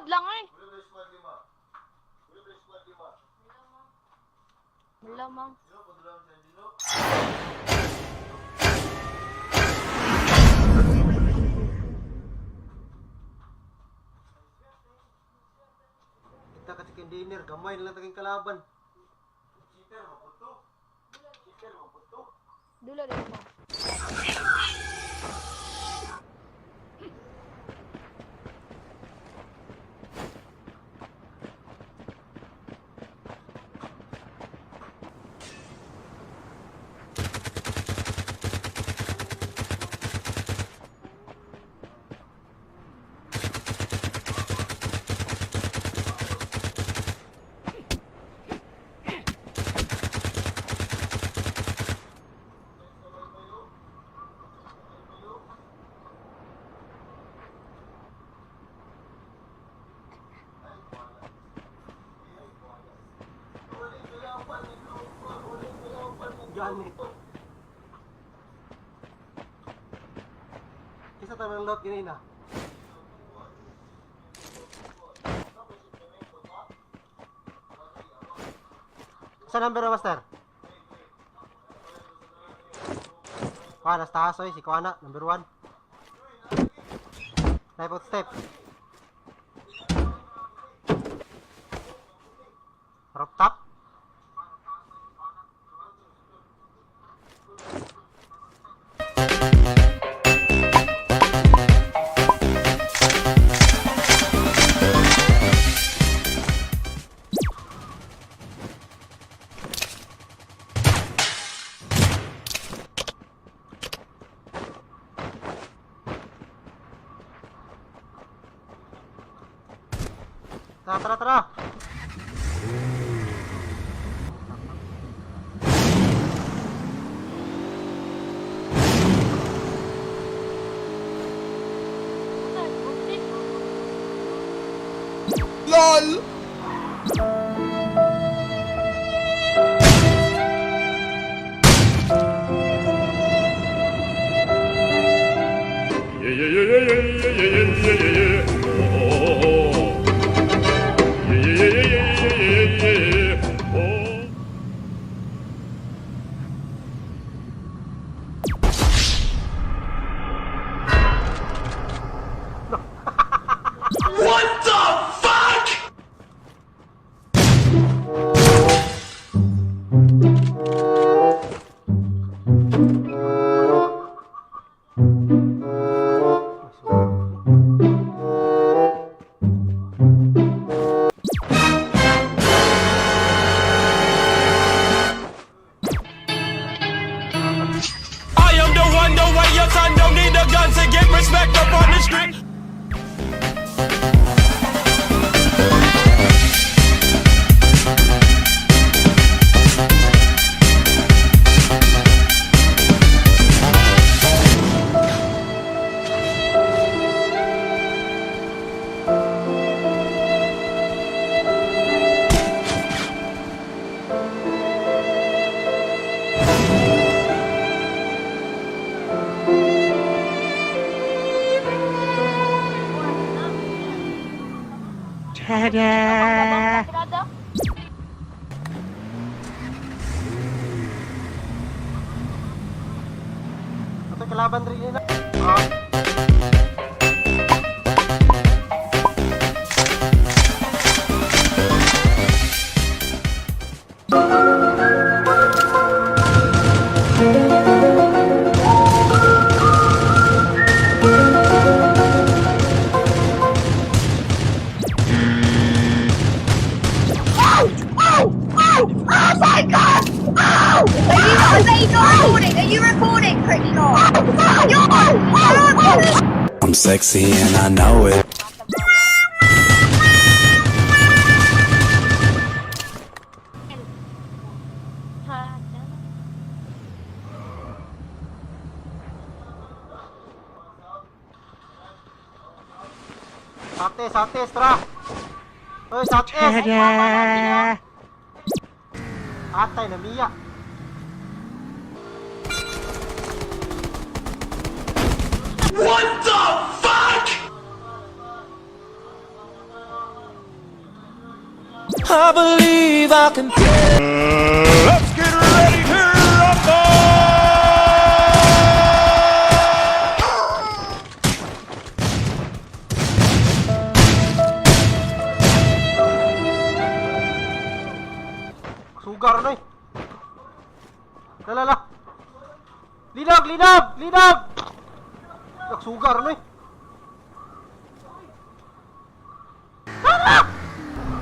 lang eh. Wala mang. Kita kasi kang dinner, gamay na lang taging kalaban. Dula din mo. Gani. Kisa tanang lot ganina. Sa number na master? Kuha, nas taas oy, si Kuana, number 1. Type out step. Rock top. Tara, tara, tara! LOL! What the fuck? I am the one, the way your son don't need a gun to get respect up on the street. Tada! Ito kalaban rin yun na. Oh. Are you recording, Crickshaw? I'm sexy and I know it. Satis, tara! Uy, satis! Atay na Mia! What the fuck? I believe I can. Let's get ready to rumble! Sugar na eh. Lala. Linog, linog, linog! Sugar na eh.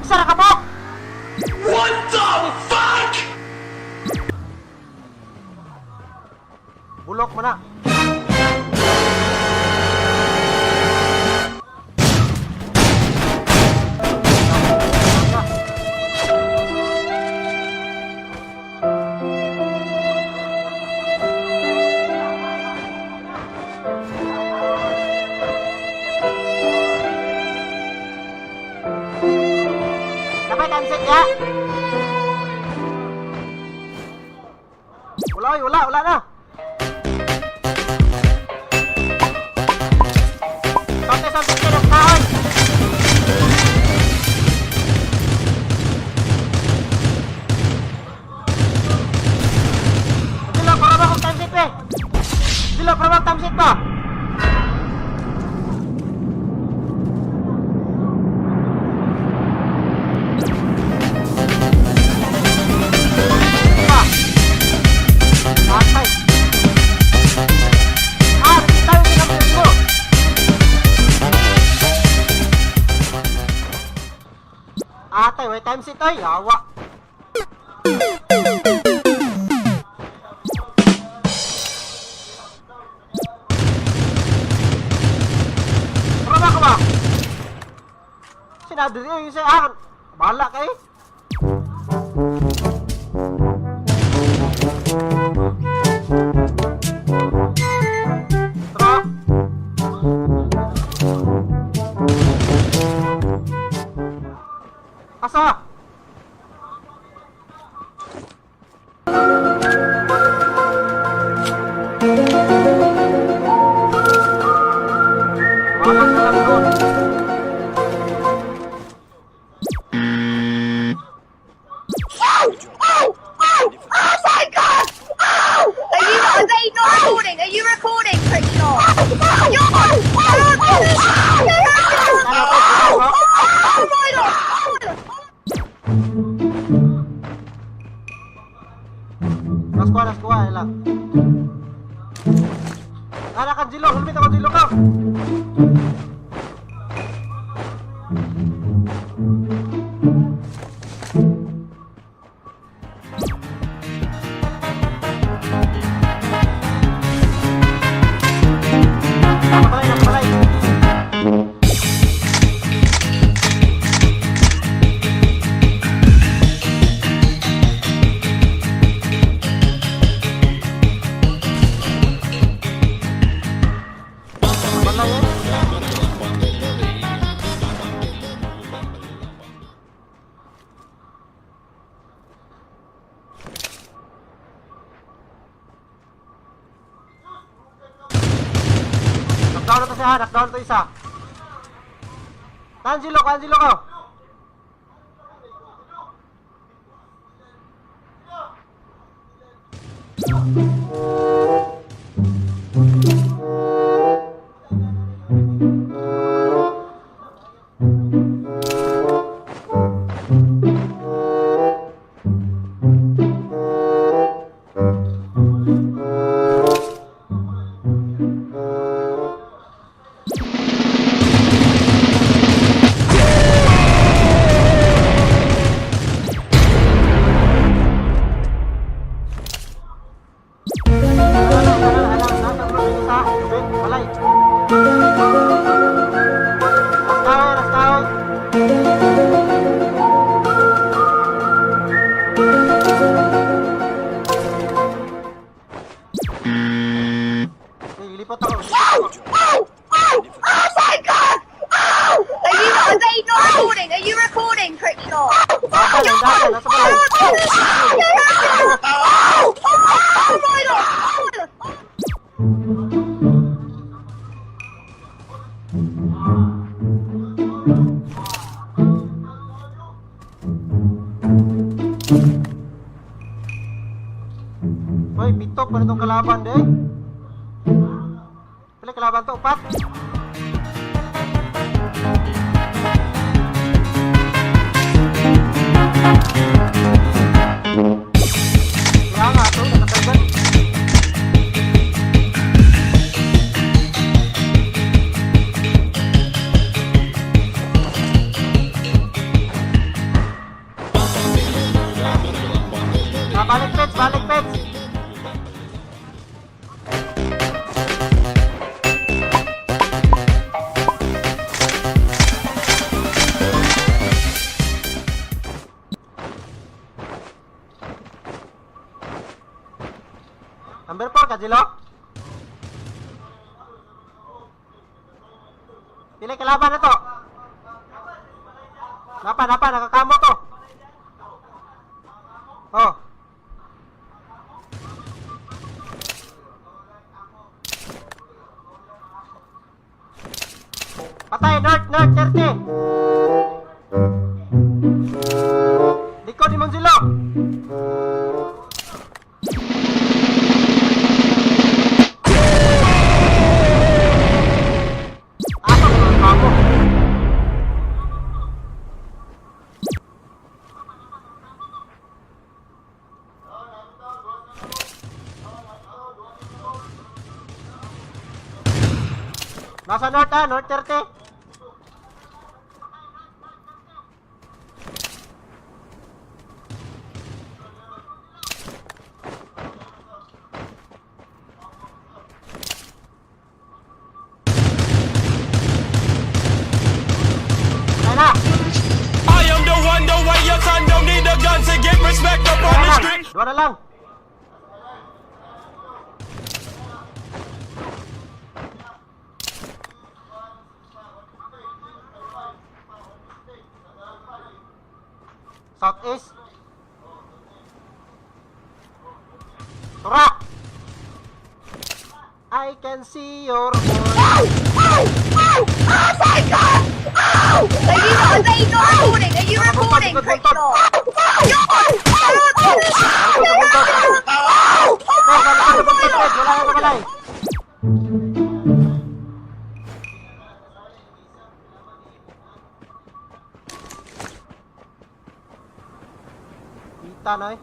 Isa ka po! What the fuck? Bulok mo na. Dapat handset ya? Wala na. Sampai ke depan. Dila para ba handset eh? Dila para ba handset ba? Atay, may time sit ay, yawa. Parama ka ba? Sinado niyo yung sa'yan. Bahala kayo. Tara. Asa? Walang lang doon. Oh my god! Oh! Are they not recording? Are you recording, Crickshaw? You're Oh my god! Las kuha, lang. Anak kan jilo, hulmit ako jilo ka. Balay. Knockdown to isa. Kanjilo ko. Lilipat ako. Oh my god! Oh! Are they not recording? Are you recording, Crickshaw? Nasa balay. Oh my god! pa nitong kalaban deh. Pila kalaban to, 4. Kaya nga to, nakatagan. Balik pets, balik pets. Number 4 ka, Jilo? Pili kalaban na to. Napa, nakakamo to. Oh. Patay, north, 30. Likod ni Monzilo. Ako naman ako. Nasa north north 30. I am the one, the way your son don't need a gun to get respect up on the street. Dua na lang. Southeast. Tura. I can see your voice. Ow! Ow! Ow! Oh my god! Ow! Are you not recording? Are you recording, Crickshot? Kita na eh.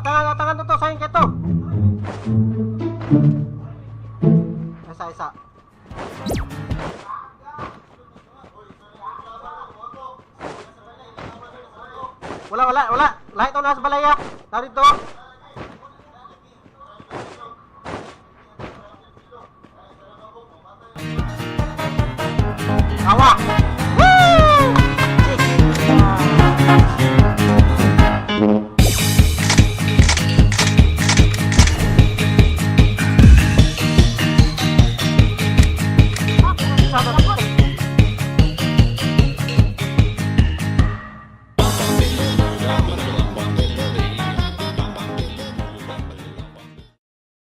Atangan to, sayang keto. Isa. Wala. Lahat to nasa balaya. Narito.